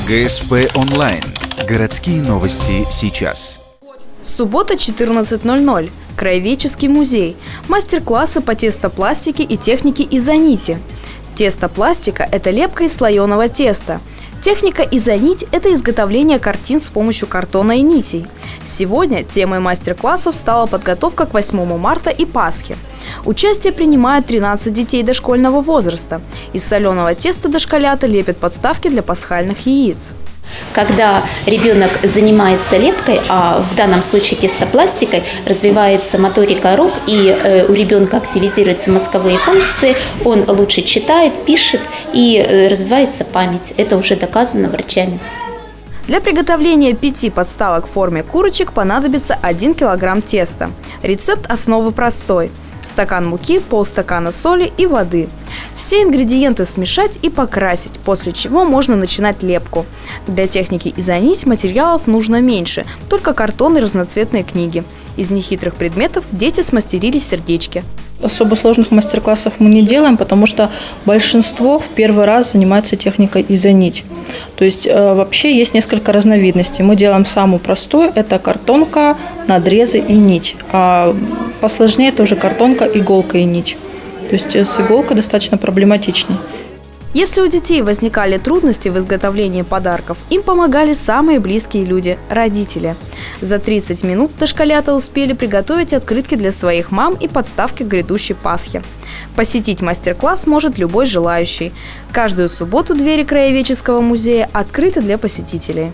ГСП онлайн. Городские новости сейчас. Суббота, 14:00. Краеведческий музей. Мастер-классы по тестопластике и технике изонити. Тестопластика – это лепка из слоеного теста. Техника изонить – это изготовление картин с помощью картона и нитей. Сегодня темой мастер-классов стала подготовка к 8 марта и Пасхе. Участие принимают 13 детей дошкольного возраста. Из соленого теста дошколята лепят подставки для пасхальных яиц. Когда ребенок занимается лепкой, а в данном случае тестопластикой, развивается моторика рук и у ребенка активизируются мозговые функции, он лучше читает, пишет и развивается память. Это уже доказано врачами. Для приготовления 5 подставок в форме курочек понадобится 1 килограмм теста. Рецепт основы простой. Стакан муки, полстакана соли и воды. Все ингредиенты смешать и покрасить, после чего можно начинать лепку. Для техники изонить материалов нужно меньше, только картон и разноцветные книги. Из нехитрых предметов дети смастерили сердечки. Особо сложных мастер-классов мы не делаем, потому что большинство в первый раз занимается техникой изонить. То есть вообще есть несколько разновидностей. Мы делаем самую простую – это картонка, надрезы и нить. А посложнее тоже картонка, иголка и нить. То есть с иголкой достаточно проблематичней. Если у детей возникали трудности в изготовлении подарков, им помогали самые близкие люди – родители. За 30 минут дошколята успели приготовить открытки для своих мам и подставки к грядущей Пасхе. Посетить мастер-класс может любой желающий. Каждую субботу двери Краеведческого музея открыты для посетителей.